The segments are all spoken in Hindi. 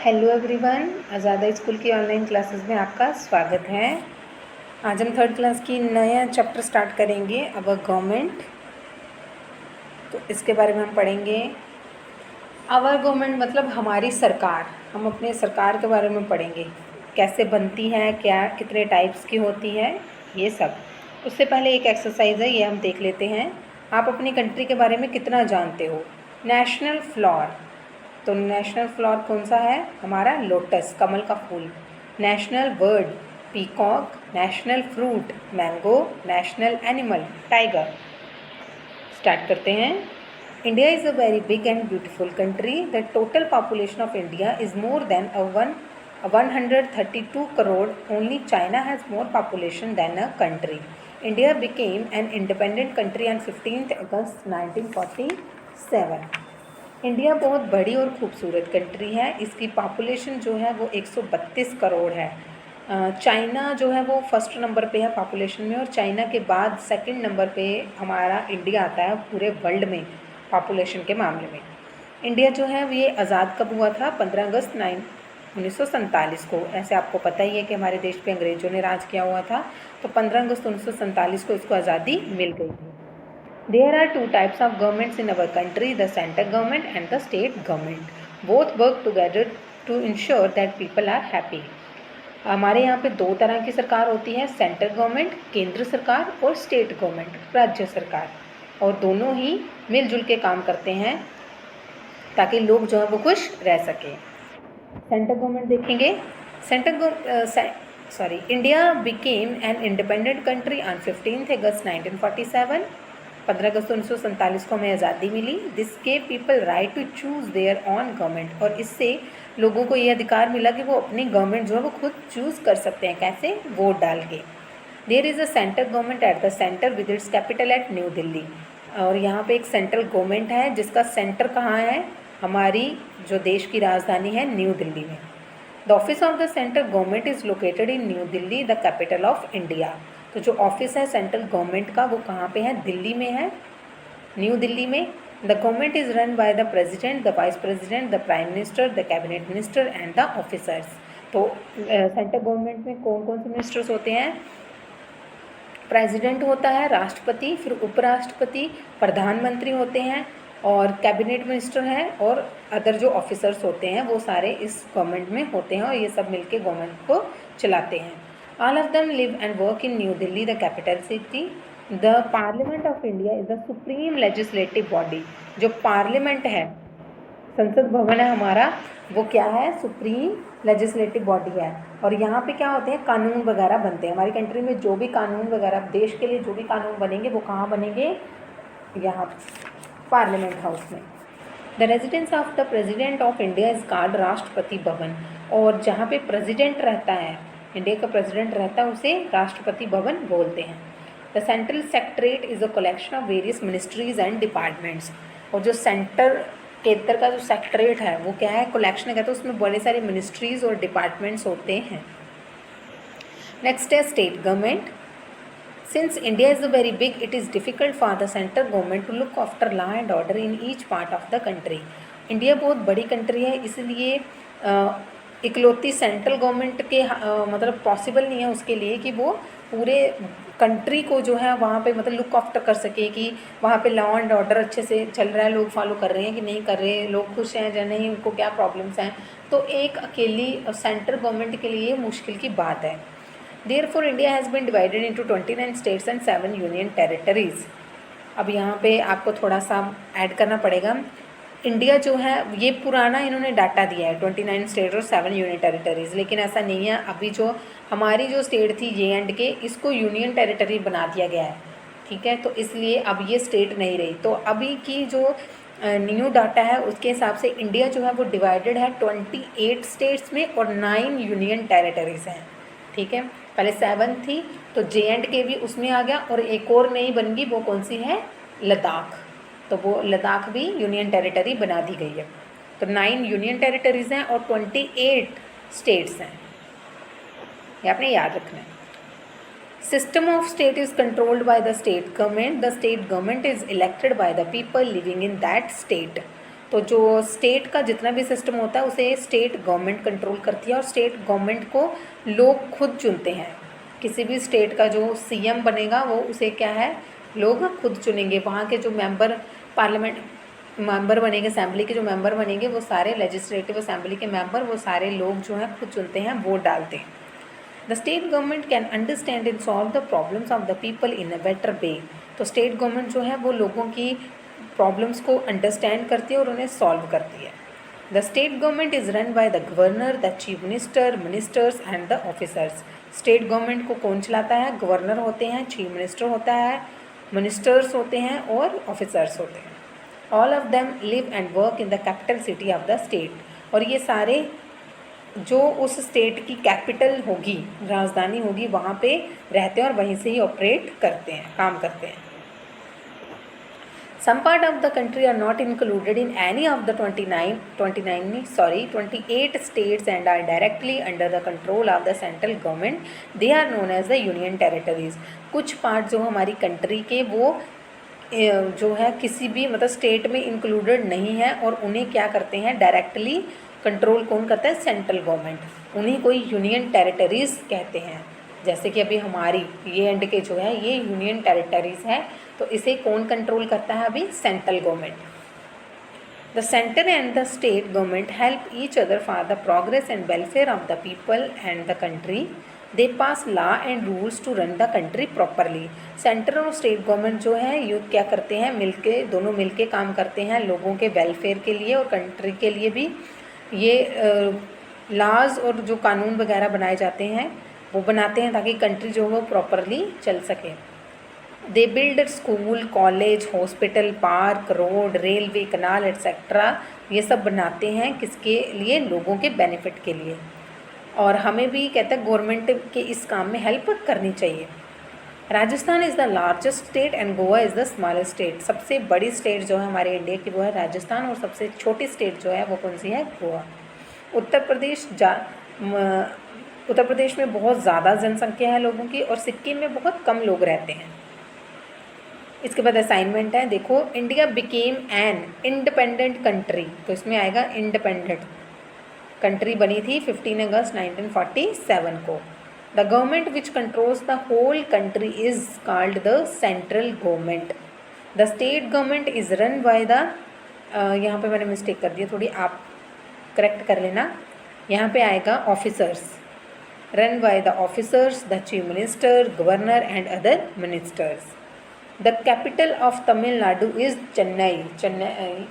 हेलो एवरीवन, आज़ादा स्कूल की ऑनलाइन क्लासेस में आपका स्वागत है। आज हम थर्ड क्लास की नया चैप्टर स्टार्ट करेंगे, अवर गवर्नमेंट। तो इसके बारे में हम पढ़ेंगे। अवर गवर्नमेंट मतलब हमारी सरकार। हम अपने सरकार के बारे में पढ़ेंगे, कैसे बनती है, क्या कितने टाइप्स की होती है, ये सब। उससे पहले एक एक्सरसाइज है, ये हम देख लेते हैं। आप अपनी कंट्री के बारे में कितना जानते हो। नेशनल फ्लावर, तो नेशनल फ्लावर कौन सा है हमारा? लोटस, कमल का फूल। National bird peacock. National fruit mango. National animal tiger. Start करते हैं। India is a very big and beautiful country. The total population of India is more than 132 crore. Only China has more population than a country. India became an independent country on 15th August 1947. India बहुत बड़ी और ख़ूबसूरत कंट्री है। इसकी पॉपुलेशन जो है वो 132 करोड़ है। चाइना जो है वो फर्स्ट नंबर पे है पॉपुलेशन में, और चाइना के बाद सेकंड नंबर पे हमारा इंडिया आता है पूरे वर्ल्ड में पॉपुलेशन के मामले में। इंडिया जो है ये आज़ाद कब हुआ था? 15 अगस्त 1947 को। ऐसे आपको पता ही है कि हमारे देश पे अंग्रेज़ों ने राज किया हुआ था, तो 15 अगस्त 1947 को इसको आज़ादी मिल गई थी। There are two types of governments in our country, the central government and the state government. Both work together to ensure that people are happy. हमारे यहाँ पे दो तरह की सरकार होती है, सेंट्रल गवर्नमेंट केंद्र सरकार और स्टेट गवर्नमेंट राज्य सरकार, और दोनों ही मिलजुल के काम करते हैं ताकि लोग जो है वो खुश रह सकें। सेंट्रल गवर्नमेंट देखेंगे। India became an independent country on 15 अगस्त 1947। 15 अगस्त 1947 को हमें आज़ादी मिली। This gave people right to choose their own government, और इससे लोगों को ये अधिकार मिला कि वो अपनी गवर्नमेंट जो है वो खुद चूज़ कर सकते हैं। कैसे? वोट डाल के। There is a central government at the centre with its capital at New Delhi, और यहाँ पे एक सेंट्रल गवर्नमेंट है जिसका सेंटर कहाँ है? हमारी जो देश की राजधानी है न्यू दिल्ली में। The office of the central government is located in new Delhi, the capital of India. तो जो ऑफिस है सेंट्रल गवर्नमेंट का वो कहाँ पे है? दिल्ली में है, न्यू दिल्ली में। The government is run by the president, the vice president, the prime minister, the cabinet minister and the officers. तो सेंट्रल गवर्नमेंट में कौन कौन से मिनिस्टर्स होते हैं? प्रेसिडेंट होता है, राष्ट्रपति, फिर उपराष्ट्रपति, प्रधानमंत्री होते हैं, और कैबिनेट मिनिस्टर हैं, और अदर जो ऑफिसर्स होते हैं वो सारे इस गवर्नमेंट में होते हैं, और ये सब मिलके गवर्नमेंट को चलाते हैं। All of them live and work in New Delhi, the capital city. The Parliament of India is the supreme legislative body. जो पार्लियामेंट है, संसद भवन है हमारा, वो क्या है? सुप्रीम लेजिस्लेटिव बॉडी है। और यहाँ पे क्या होते हैं? कानून वगैरह बनते हैं। हमारी कंट्री में जो भी कानून वगैरह देश के लिए जो भी कानून बनेंगे वो कहाँ बनेंगे? यहाँ पार्लियामेंट हाउस में। The residence of the president of India is called Rashtrapati Bhavan, और जहाँ पे प्रेजिडेंट रहता है, इंडिया का प्रेसिडेंट रहता है, उसे राष्ट्रपति भवन बोलते हैं। The central secretariat is a collection of various ministries and departments, और जो केंद्र का जो सेक्रेटरीट है वो क्या है? कलेक्शन है, तो उसमें बड़े सारे मिनिस्ट्रीज और डिपार्टमेंट्स होते हैं। नेक्स्ट है state government. Since India is very big, it is difficult for the central government to look after law and order in each part of the country. India बहुत बड़ी कंट्री है, इसलिए इकलौती सेंट्रल गवर्नमेंट के मतलब पॉसिबल नहीं है उसके लिए कि वो पूरे कंट्री को जो है वहाँ पे मतलब लुक आफ्टर कर सके, कि वहाँ पे लॉ एंड ऑर्डर अच्छे से चल रहा है, लोग फॉलो कर रहे हैं कि नहीं कर रहे हैं, लोग खुश हैं या नहीं, उनको क्या प्रॉब्लम्स हैं। तो एक अकेली सेंट्रल गवर्नमेंट के लिए मुश्किल की बात है। Therefore India has been divided into 29 states and 7 union territories. अब यहाँ पे आपको थोड़ा सा ऐड करना पड़ेगा। इंडिया जो है ये पुराना इन्होंने डाटा दिया है 29 स्टेट और 7 यूनियन टेरिटरीज़, लेकिन ऐसा नहीं है। अभी जो हमारी जो स्टेट थी J&K, इसको यूनियन टेरिटरी बना दिया गया है, ठीक है। तो इसलिए अब ये स्टेट नहीं रही। तो अभी की जो न्यू डाटा है उसके हिसाब से इंडिया जो है वो डिवाइडेड है 28 स्टेट्स में और 9 यूनियन टेरिटरीज़ हैं, ठीक है। पहले 7 थी, तो J&K भी उसमें आ गया, और एक और नई बन गई, वो कौन सी है? लद्दाख। तो वो लद्दाख भी यूनियन टेरिटरी बना दी गई है। तो 9 यूनियन टेरिटरीज़ हैं और 28 स्टेट्स हैं, ये आपने याद रखना है। System of state is controlled by the state government. The state government is elected by the people living in that state. तो जो स्टेट का जितना भी सिस्टम होता है उसे स्टेट गवर्नमेंट कंट्रोल करती है और स्टेट गवर्नमेंट को लोग खुद चुनते हैं। किसी भी स्टेट का जो सीएम बनेगा वो उसे क्या है, लोग खुद चुनेंगे। वहाँ के जो मेंबर पार्लियामेंट मेंबर बनेंगे, असेंबली के जो मेंबर बनेंगे वो सारे, लेजिस्लेटिव असेंबली के मेंबर वो सारे लोग जो हैं खुद चुनते हैं, वोट डालते हैं। The state government can understand and solve the problems of the people in a better way. तो स्टेट गवर्नमेंट जो है वो लोगों की प्रॉब्लम्स को अंडरस्टैंड करती है और उन्हें सॉल्व करती है। The state government is run by the governor, the chief minister, ministers and the officers. State government को कौन चलाता है? गवर्नर होते हैं, चीफ मिनिस्टर होता है, मिनिस्टर्स होते हैं और ऑफिसर्स होते हैं। All of them live and work in the capital city of the state. और ये सारे जो उस स्टेट की कैपिटल होगी, राजधानी होगी, वहाँ पे रहते हैं और वहीं से ही ऑपरेट करते हैं, काम करते हैं। Some part of the country are not included in any of the 28 states and are directly under the control of the central government. They are known as the union territories. कुछ पार्ट जो हमारी कंट्री के वो जो है किसी भी मतलब स्टेट में इंक्लूडेड नहीं है और उन्हें क्या करते हैं, डायरेक्टली कंट्रोल कौन करता है? Central government. उन्हीं को यूनियन टेरिटरीज़ कहते हैं। जैसे कि अभी हमारी ये एंड के जो है ये यूनियन टेरिटरीज़ है, तो इसे कौन कंट्रोल करता है? अभी central government. The centre and the state government help each other for the progress and welfare of the people and the country. They pass law and rules to run the country properly. Centre और स्टेट गवर्नमेंट जो है ये क्या करते हैं? मिलके, दोनों मिलके काम करते हैं लोगों के वेलफेयर के लिए और कंट्री के लिए भी। ये लॉज और जो कानून वगैरह बनाए जाते हैं वो बनाते हैं ताकि कंट्री जो है वो प्रॉपरली चल सके। They build school, college, hospital, park, road, railway, canal etcetera. ये सब बनाते हैं किसके लिए? लोगों के बेनिफिट के लिए। और हमें भी कहते हैं गवर्नमेंट के इस काम में हेल्प करनी चाहिए। Rajasthan is the largest state and Goa is the smallest state. सबसे बड़ी स्टेट जो है हमारे इंडिया की वो है राजस्थान और सबसे छोटी स्टेट जो है वो कौन सी है? गोवा। उत्तर प्रदेश में बहुत ज़्यादा जनसंख्या है लोगों की और सिक्किम में बहुत कम लोग रहते हैं। इसके बाद असाइनमेंट है, देखो, India became an independent country, तो इसमें आएगा इंडिपेंडेंट कंट्री बनी थी 15 अगस्त 1947 को। The government which controls the whole country is called the central government. The state government is run by the, यहाँ पे मैंने मिस्टेक कर दी थोड़ी, आप करेक्ट कर लेना। यहाँ पे आएगा officers, run by the officers, the chief minister, governor and other ministers. The capital of Tamil Nadu is Chennai.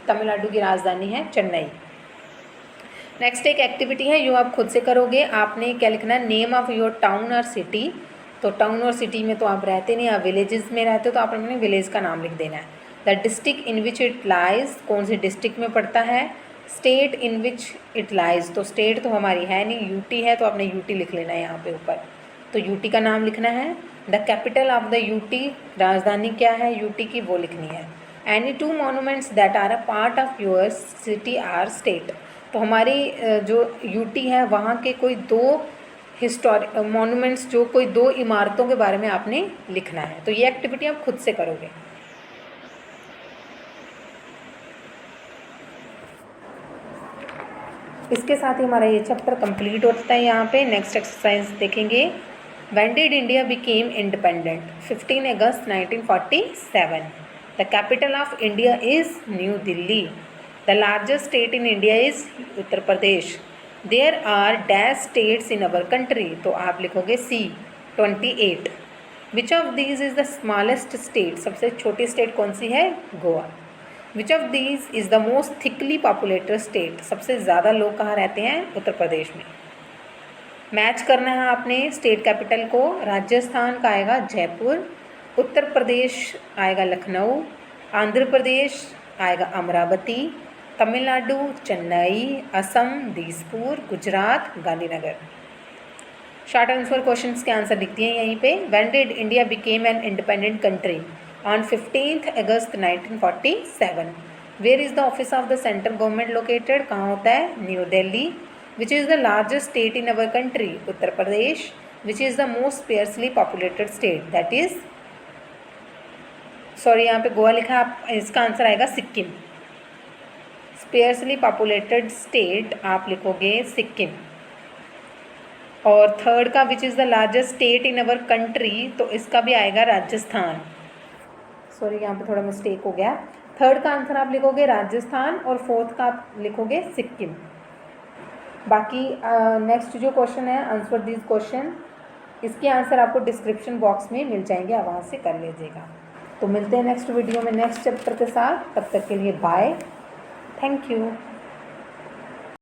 Tamil Nadu की राजधानी है चेन्नई। नेक्स्ट एक एक्टिविटी है जो आप खुद से करोगे। आपने क्या लिखना है? नेम ऑफ योर टाउन और सिटी। तो टाउन और सिटी में तो आप रहते नहीं, आप विलेजेस में रहते हो, तो आपने विलेज का नाम लिख देना है। The district in which it lies, कौन सी डिस्ट्रिक्ट में पड़ता है? State in which it lies, तो स्टेट तो हमारी है नहीं, यूटी है, तो आपने यूटी लिख लेना है यहाँ पे ऊपर, तो यूटी का नाम लिखना है। The capital of the UT, राजधानी क्या है यूटी की, वो लिखनी है। Any two monuments that are a part of your city or state, तो हमारी जो यूटी है वहाँ के कोई दो हिस्टोरिक मोनूमेंट्स, जो कोई दो इमारतों के बारे में आपने लिखना है। तो ये एक्टिविटी आप खुद से करोगे। इसके साथ ही हमारा ये चैप्टर कंप्लीट होता है। यहाँ पे नेक्स्ट एक्सरसाइज देखेंगे। When did India became independent? 15 August 1947. The capital of India is New Delhi. The largest state in India is Uttar Pradesh. There are dash states in our country. तो आप लिखोगे C 28. Which of these is the smallest state? सबसे छोटी स्टेट कौन सी है? Goa. Which of these is the most thickly populated state? सबसे ज़्यादा लोग कहाँ रहते हैं? उत्तर प्रदेश में। मैच करना है आपने स्टेट कैपिटल को। राजस्थान का आएगा जयपुर, उत्तर प्रदेश आएगा लखनऊ, आंध्र प्रदेश आएगा Amaravati, Tamil Nadu Chennai, Assam Dispur, Gujarat Gandhinagar. Short answer questions के आंसर लिख दिए यहीं पे। When did India became an independent country? On 15 August 1947। Where is the office of the central government located? कहाँ होता है? New Delhi. Which is the largest state in our country? Uttar Pradesh. Which is the most sparsely populated state? That is, sorry यहाँ पे गोवा लिखा, आप इसका आंसर आएगा सिक्किम। स्पेयर्सली पॉपुलेटेड स्टेट आप लिखोगे सिक्किम। और थर्ड का which is the largest state in our country, तो इसका भी आएगा राजस्थान। सॉरी यहाँ पे थोड़ा मिस्टेक हो गया। थर्ड का आंसर आप लिखोगे राजस्थान और फोर्थ का आप लिखोगे सिक्किम। बाकी नेक्स्ट जो क्वेश्चन है, आंसर दिस क्वेश्चन, इसके आंसर आपको डिस्क्रिप्शन बॉक्स में मिल जाएंगे, आप वहाँ से कर लीजिएगा। तो मिलते हैं नेक्स्ट वीडियो में नेक्स्ट चैप्टर के साथ, तब तक के लिए बाय, थैंक यू।